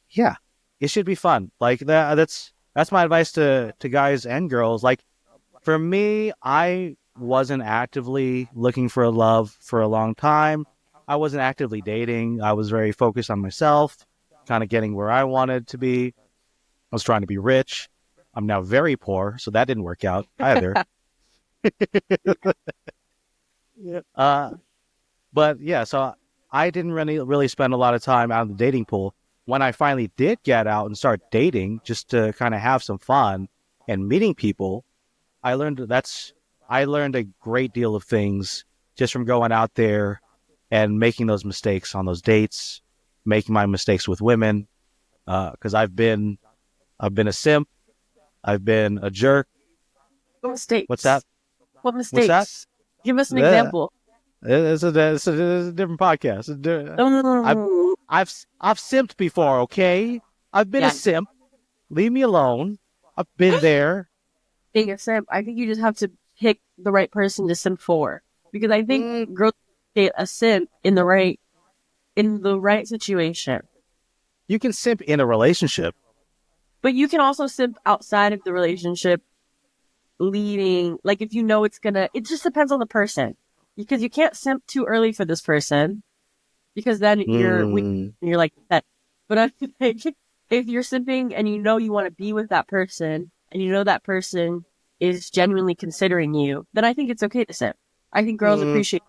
Yeah, it should be fun. Like, that's my advice to guys and girls. Like, for me, I wasn't actively looking for a love for a long time. I wasn't actively dating. I was very focused on myself, kind of getting where I wanted to be. I was trying to be rich. I'm now very poor, so that didn't work out either. But yeah, so I didn't really spend a lot of time out of the dating pool. When I finally did get out and start dating, just to kind of have some fun and meeting people, I learned a great deal of things just from going out there and making those mistakes on those dates, making my mistakes with women, because I've been a simp, I've been a jerk. What mistakes? What's that? What mistakes? What's that? Give us an example. It's a different podcast. I've simped before, okay? I've been a simp. Leave me alone. I've been there. Being a simp, I think you just have to pick the right person to simp for. Because I think girls get a simp in the right situation. You can simp in a relationship. But you can also simp outside of the relationship, leading, like if you know it just depends on the person. Because you can't simp too early for this person, because then you're like that. But I feel like if you're simping and you know you want to be with that person, and you know that person is genuinely considering you, then I think it's okay to simp. I think girls appreciate.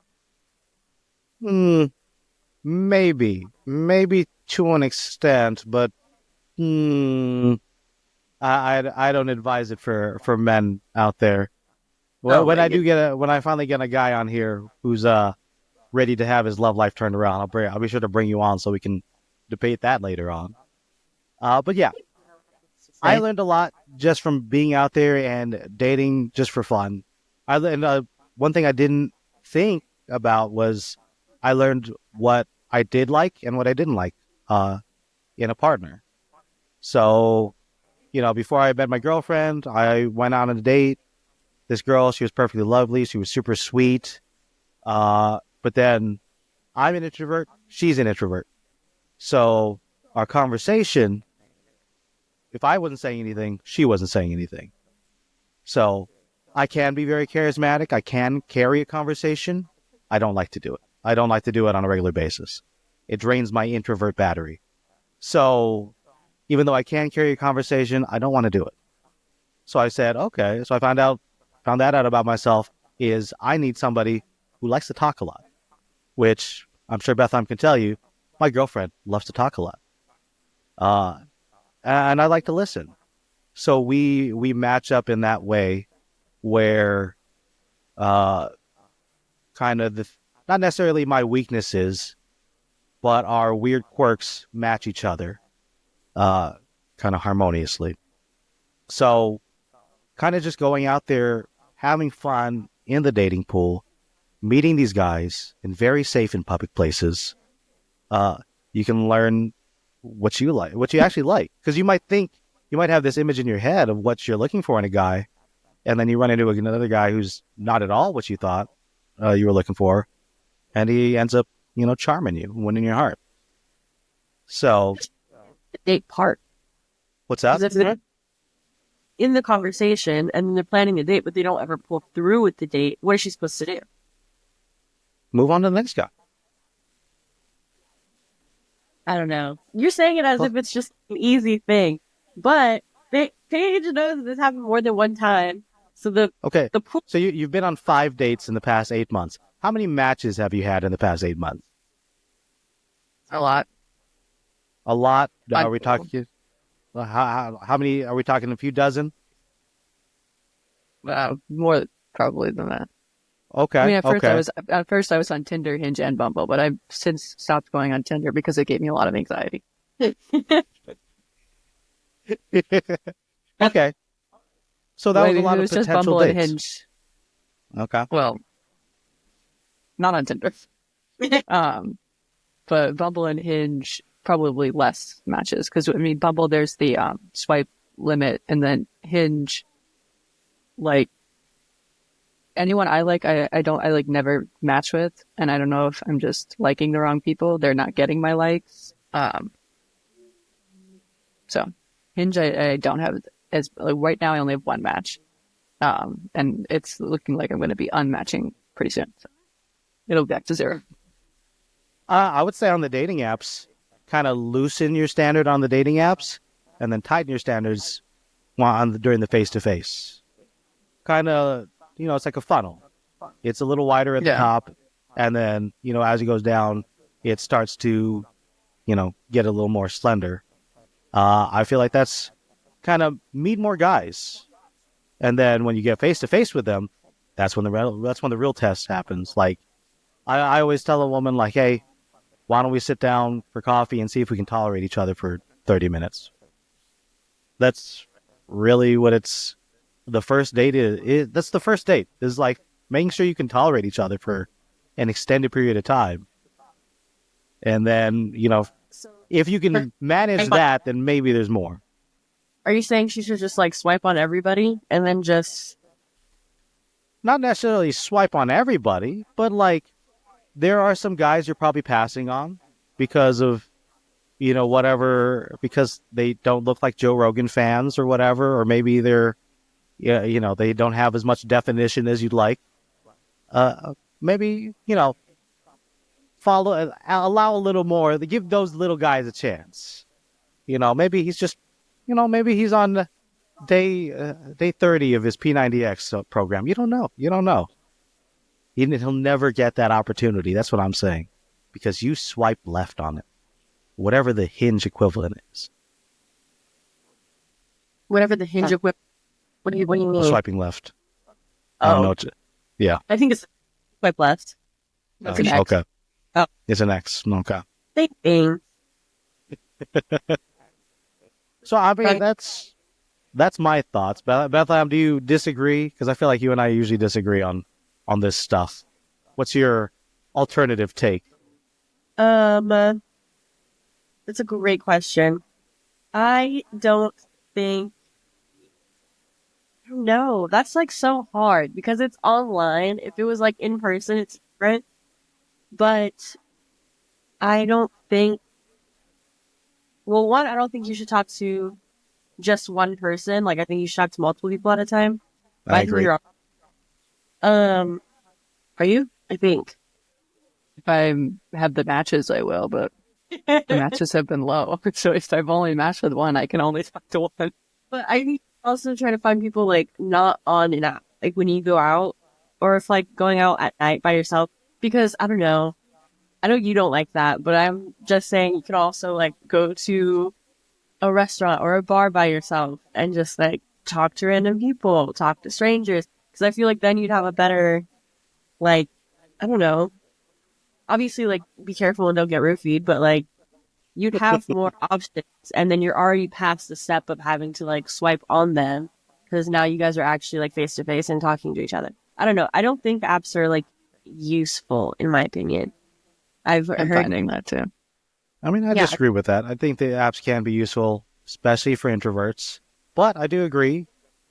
Maybe to an extent, but I don't advise it for men out there. Well, when I finally get a guy on here who's ready to have his love life turned around, I'll be sure to bring you on so we can debate that later on. But yeah, I learned a lot just from being out there and dating just for fun. One thing I didn't think about was I learned what I did like and what I didn't like in a partner. So, before I met my girlfriend, I went on a date. This girl, she was perfectly lovely. She was super sweet. But then I'm an introvert. She's an introvert. So our conversation, if I wasn't saying anything, she wasn't saying anything. So I can be very charismatic. I can carry a conversation. I don't like to do it. I don't like to do it on a regular basis. It drains my introvert battery. So even though I can carry a conversation, I don't want to do it. So I said, okay. So I found that out about myself is I need somebody who likes to talk a lot, which I'm sure Bethlehem can tell you. My girlfriend loves to talk a lot. And I like to listen. So we match up in that way where kind of not necessarily my weaknesses, but our weird quirks match each other kind of harmoniously. So kind of just going out there, having fun in the dating pool, meeting these guys in very safe and public places. You can learn what you like, what you actually like. Because you might have this image in your head of what you're looking for in a guy, and then you run into another guy who's not at all what you thought you were looking for, and he ends up, charming you, winning your heart. So, the date part. What's that? If they're in the conversation and they're planning the date, but they don't ever pull through with the date, what is she supposed to do? Move on to the next guy. I don't know. You're saying it as if it's just an easy thing, but Paige knows this happened more than one time. So the pool. So you've been on 5 dates in the past 8 months. How many matches have you had in the past 8 months? A lot. A lot? Are we talking? How many are we talking? A few dozen? More probably than that. Okay. I mean, at first I was on Tinder, Hinge, and Bumble, but I've since stopped going on Tinder because it gave me a lot of anxiety. Okay. So that was a lot of potential just Bumble dates. And Hinge. Okay. Well, not on Tinder. But Bumble and Hinge, probably less matches. Because, Bumble, there's the swipe limit, and then Hinge, like, anyone I like, I never match with, and I don't know if I'm just liking the wrong people. They're not getting my likes. So Hinge, I don't have right now. I only have one match, and it's looking like I'm going to be unmatching pretty soon. So it'll be back to zero. I would say on the dating apps, kind of loosen your standard on the dating apps, and then tighten your standards during the face-to-face. Kind of, it's like a funnel. It's a little wider at the top, and then, as it goes down, it starts to, get a little more slender. I feel like that's kind of meet more guys, and then when you get face-to-face with them, that's when the real test happens. Like, I always tell a woman, like, hey, why don't we sit down for coffee and see if we can tolerate each other for 30 minutes? That's really what the first date is. That's the first date, is like making sure you can tolerate each other for an extended period of time. And then, if you can manage that, then maybe there's more. Are you saying she should just like swipe on everybody and then just... Not necessarily swipe on everybody, but like, there are some guys you're probably passing on because of whatever, because they don't look like Joe Rogan fans or whatever, or maybe they're, yeah, they don't have as much definition as you'd like. Maybe, allow a little more, give those little guys a chance. Maybe he's just, maybe he's on day 30 of his P90X program. You don't know. He'll never get that opportunity. That's what I'm saying. Because you swipe left on it. Whatever the Hinge equivalent is. Whatever the Hinge equivalent. What do you mean? Swiping left. I don't know. Yeah. I think it's swipe left. That's an X. Okay. Oh. It's an X. Okay. Same thing. So, I mean, that's my thoughts. Bethlehem, do you disagree? Because I feel like you and I usually disagree on this stuff. What's your alternative take? That's a great question. I don't think. No, that's like so hard because it's online. If it was like in person, it's different. But I don't think. Well, one, I don't think you should talk to just one person. Like, I think you should talk to multiple people at a time. I agree. Are you? I think. If I have the matches, I will, but the matches have been low. So if I've only matched with one, I can only talk to one. But I think also trying to find people, like, not on an app. Like, when you go out, or if, like, going out at night by yourself. Because, I don't know. I know you don't like that, but I'm just saying you can also, like, go to a restaurant or a bar by yourself and just, like, talk to random people, talk to strangers. Because I feel like then you'd have a better, like, I don't know. Obviously, like, be careful and don't get roofied, but, like, you'd have more options. And then you're already past the step of having to, like, swipe on them. Because now you guys are actually, like, face-to-face and talking to each other. I don't know. I don't think apps are, like, useful, in my opinion. I'm finding that too. I mean, I disagree with that. I think the apps can be useful, especially for introverts. But I do agree,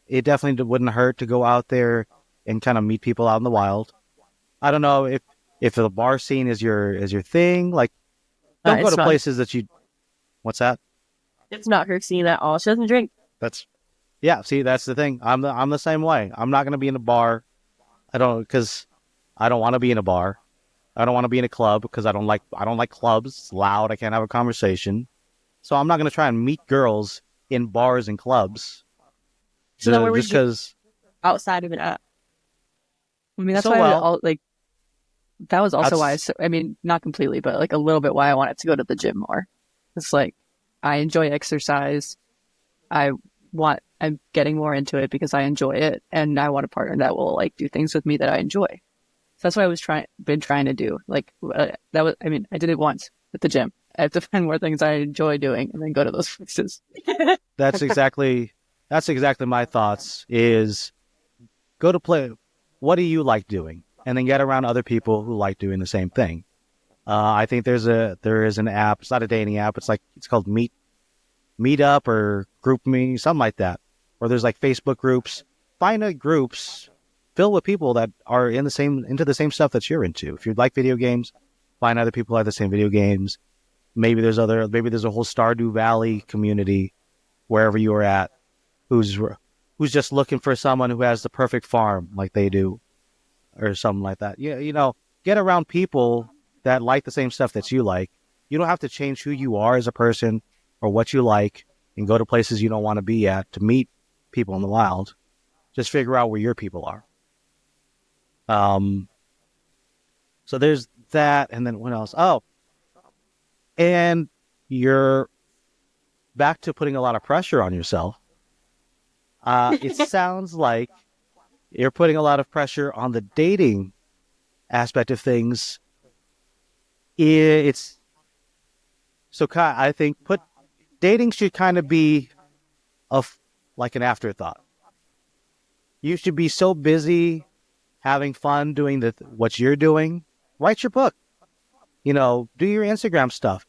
it definitely wouldn't hurt to go out there and kind of meet people out in the wild. I don't know if the bar scene is your thing. Like, don't go to places that you. What's that? It's not her scene at all. She doesn't drink. See, that's the thing. I'm the same way. I'm not going to be in a bar. Because I don't want to be in a bar. I don't want to be in a club because I don't like clubs. It's loud. I can't have a conversation. So I'm not going to try and meet girls in bars and clubs. So then just because outside of an app. I mean, that's why that was also why. I mean, not completely, but like a little bit why I wanted to go to the gym more. It's like I enjoy exercise. I'm getting more into it because I enjoy it, and I want a partner that will like do things with me that I enjoy. So that's what I was been trying to do. Like I did it once at the gym. I have to find more things I enjoy doing and then go to those places. That's exactly my thoughts is go to play. What do you like doing? And then get around other people who like doing the same thing. I think there is an app. It's not a dating app. It's called Meetup or GroupMe, something like that. Or there's like Facebook groups. Find groups filled with people that are into the same stuff that you're into. If you like video games, find other people who like the same video games. Maybe there's a whole Stardew Valley community wherever you are at who's just looking for someone who has the perfect farm like they do or something like that. Yeah, get around people that like the same stuff that you like. You don't have to change who you are as a person or what you like and go to places you don't want to be at to meet people in the wild. Just figure out where your people are. So there's that, and then what else? Oh, and you're back to putting a lot of pressure on yourself. It sounds like you're putting a lot of pressure on the dating aspect of things. Kai, I think dating should kind of be like an afterthought. You should be so busy having fun doing what you're doing. Write your book. Do your Instagram stuff.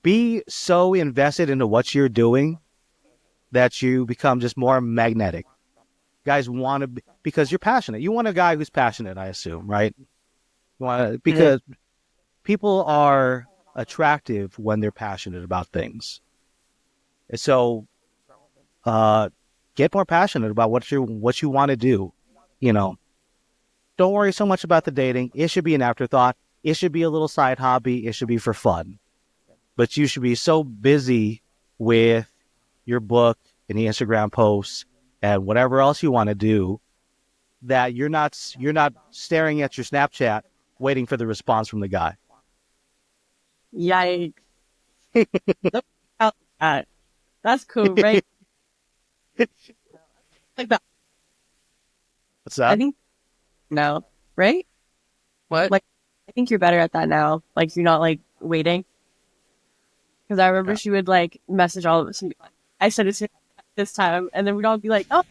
Be so invested into what you're doing that you become just more magnetic. Guys want to because you're passionate. You want a guy who's passionate, I assume, right? Because people are attractive when they're passionate about things. So get more passionate about what you want to do. You know, don't worry so much about the dating. It should be an afterthought. It should be a little side hobby. It should be for fun. But you should be so busy with your book and the Instagram posts and whatever else you want to do that you're not staring at your Snapchat waiting for the response from the guy. Yikes. That's cool, right? Like that. What's that? I think no, right? What? Like, I think you're better at that now. Like, you're not like waiting. Because I remember she would like message all of us and be like, I said it this time, and then we'd all be like, "Oh,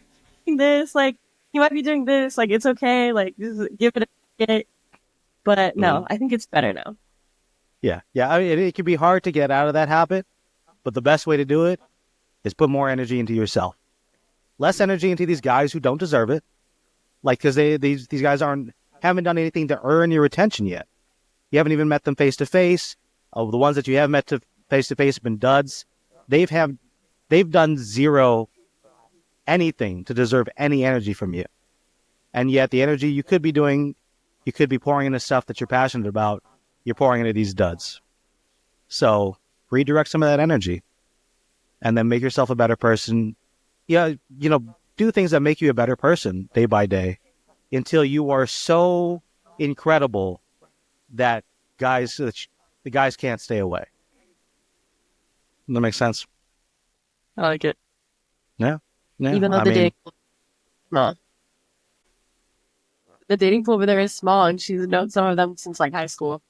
doing this, like you might be doing this, like it's okay, like just give it a get." But no, I think it's better now. Yeah. I mean, it can be hard to get out of that habit, but the best way to do it is put more energy into yourself. Less energy into these guys who don't deserve it, like because these guys haven't done anything to earn your attention yet. You haven't even met them face to face. Of the ones that you have met face to face have been duds. They've done zero anything to deserve any energy from you, and yet the energy you could be pouring into stuff that you're passionate about. You're pouring into these duds. So redirect some of that energy, and then make yourself a better person. Yeah, do things that make you a better person day by day, until you are so incredible that the guys can't stay away. That makes sense. I like it. Yeah. Even though the dating pool over there is small, and she's known some of them since like high school.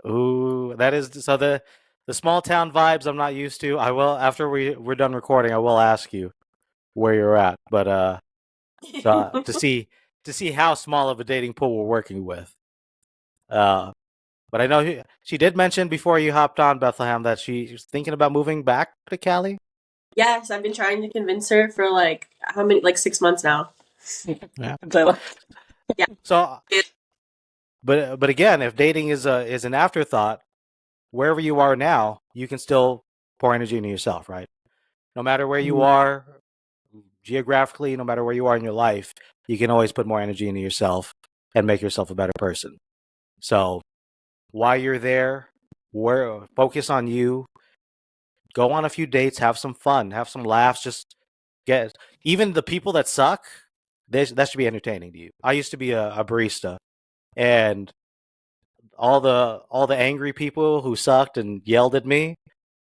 Ooh, that is so the small town vibes I'm not used to. I will, after we're done recording, I will ask you where you're at, but so, to see how small of a dating pool we're working with. But I know she did mention before you hopped on, Bethlehem, that she's thinking about moving back to Cali. Yes, I've been trying to convince her for like how many, like 6 months now. Yeah. Yeah. So, but again, if dating is an afterthought, wherever you are now, you can still pour energy into yourself, right? No matter where you are geographically, no matter where you are in your life, you can always put more energy into yourself and make yourself a better person. So while you're there, focus on you. Go on a few dates, have some fun, have some laughs. Just even the people that suck, that should be entertaining to you. I used to be a barista, and all the angry people who sucked and yelled at me,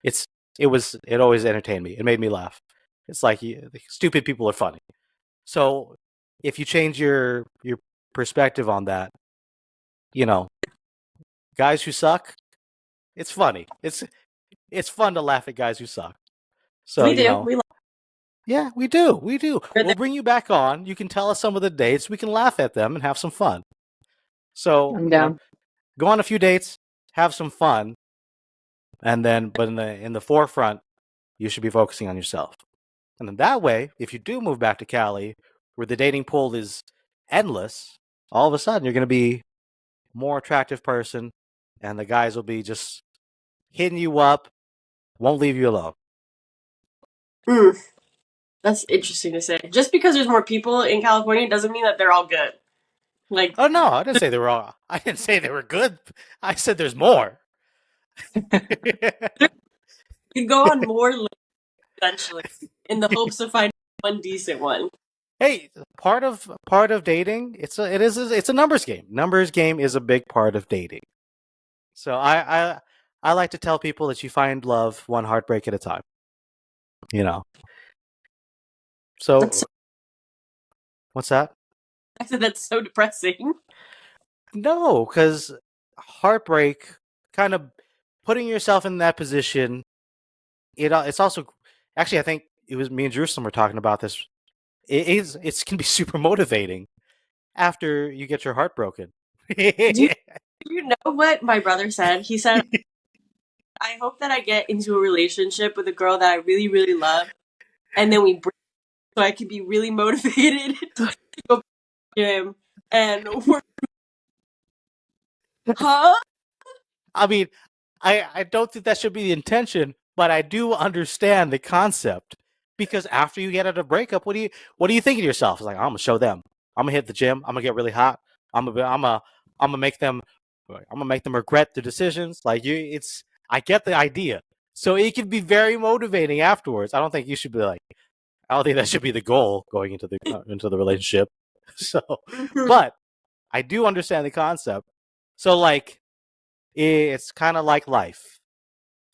it always entertained me. It made me laugh. It's like stupid people are funny. So if you change your perspective on that, guys who suck, it's funny. It's fun to laugh at guys who suck. So we do. Yeah, we do. We'll bring you back on. You can tell us some of the dates. We can laugh at them and have some fun. So I'm down. Go on a few dates, have some fun, and then, but in the forefront, you should be focusing on yourself. And then that way, if you do move back to Cali, where the dating pool is endless, all of a sudden you're going to be a more attractive person, and the guys will be just hitting you up, won't leave you alone. That's interesting to say. Just because there's more people in California doesn't mean that they're all good. Like, oh no, I didn't say they were all. I didn't say they were good. I said there's more. you go on more eventually in the hopes of finding one decent one. Hey, part of dating, it's a numbers game. Numbers game is a big part of dating. So I like to tell people that you find love one heartbreak at a time. So what's that? I said that's so depressing. No, because heartbreak, kind of putting yourself in that position, it's also, actually, I think it was me and Jerusalem were talking about this. It can be super motivating after you get your heart broken. Do you know what my brother said? He said, I hope that I get into a relationship with a girl that I really, really love, and then we break so I can be really motivated to go back to him and work. Huh? I mean, I don't think that should be the intention, but I do understand the concept. Because after you get out of a breakup, what do you think of yourself? It's like, I'm gonna show them. I'm gonna hit the gym. I'm gonna get really hot. I'm gonna make them regret the decisions. Like I get the idea. So it can be very motivating afterwards. I don't think you should be like, I don't think that should be the goal going into the relationship. So, but I do understand the concept. So like, it's kind of like life.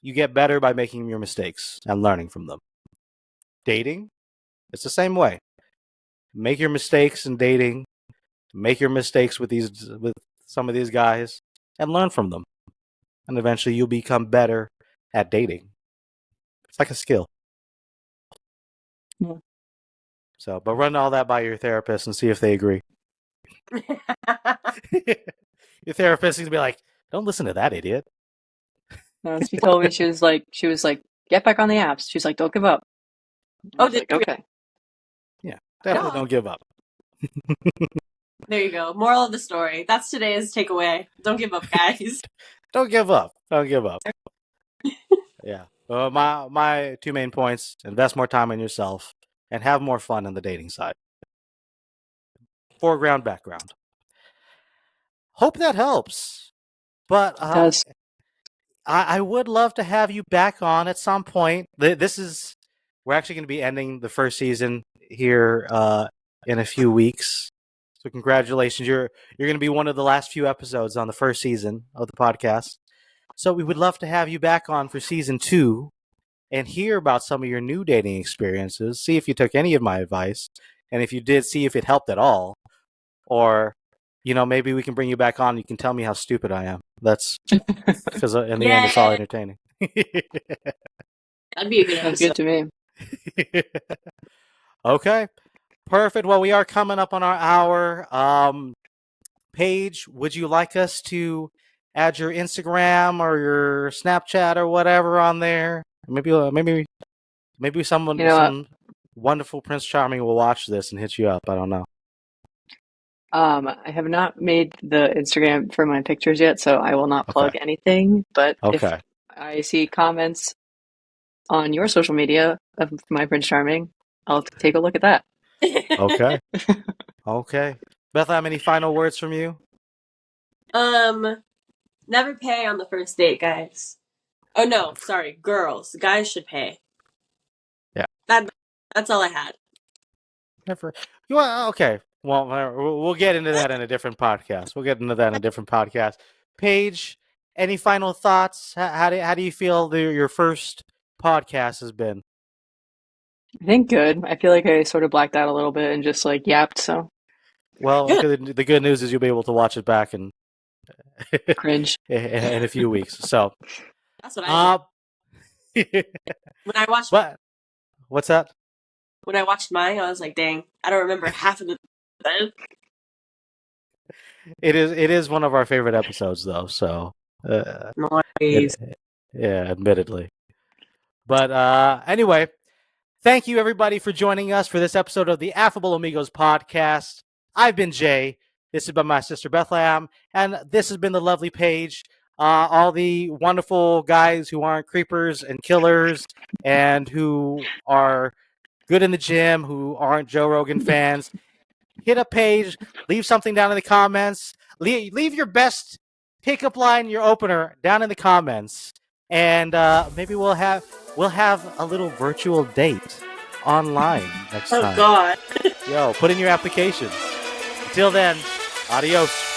You get better by making your mistakes and learning from them. Dating, it's the same way. Make your mistakes in dating. Make your mistakes with some of these guys, and learn from them. And eventually, you'll become better at dating. It's like a skill. Yeah. So, but run all that by your therapist and see if they agree. Your therapist is gonna be like, "Don't listen to that idiot." No, she told me she was like, get back on the apps. She's like, don't give up. I was like, okay. Yeah, definitely don't give up. There you go. Moral of the story. That's today's takeaway. Don't give up, guys. Don't give up. Don't give up. Yeah. My 2 main points: invest more time in yourself and have more fun on the dating side. Foreground, background. Hope that helps. But It does. I would love to have you back on at some point. We're actually going to be ending the first season here in a few weeks. So congratulations. You're going to be one of the last few episodes on the first season of the podcast. So we would love to have you back on for season 2 and hear about some of your new dating experiences. See if you took any of my advice. And if you did, see if it helped at all. Or, maybe we can bring you back on. You can tell me how stupid I am. That's because in the end, it's all entertaining. That'd be a good episode. Sounds good to me. Okay. Perfect. Well, we are coming up on our hour. Paige, would you like us to add your Instagram or your Snapchat or whatever on there? Maybe someone, some wonderful Prince Charming will watch this and hit you up. I don't know. I have not made the Instagram for my pictures yet, so I will not plug anything. But if I see comments on your social media of my Prince Charming, I'll take a look at that. Okay. Okay. Bethlehem, any final words from you? Never pay on the first date, guys. Oh no, sorry, girls. Guys should pay. Yeah. That's all I had. Never. Okay. Well, we'll get into that in a different podcast. Paige, any final thoughts? How do you feel your first podcast has been? I think good. I feel like I sort of blacked out a little bit and just like yapped. So, well, the good news is you'll be able to watch it back and cringe in a few weeks. So that's what I did. When I watched what's that? When I watched mine, I was like, "Dang, I don't remember half of the." It is one of our favorite episodes, though. So, nice. Yeah, admittedly. But anyway, thank you everybody for joining us for this episode of the Affable Amigos podcast. I've been Jay. This has been my sister Bethlehem, and this has been the lovely Paige. All the wonderful guys who aren't creepers and killers, and who are good in the gym, who aren't Joe Rogan fans. Hit up Paige, leave something down in the comments. Leave your best pickup line, your opener, down in the comments, and maybe we'll have a little virtual date online next time. Oh God! Yo, put in your applications. Until then, adios.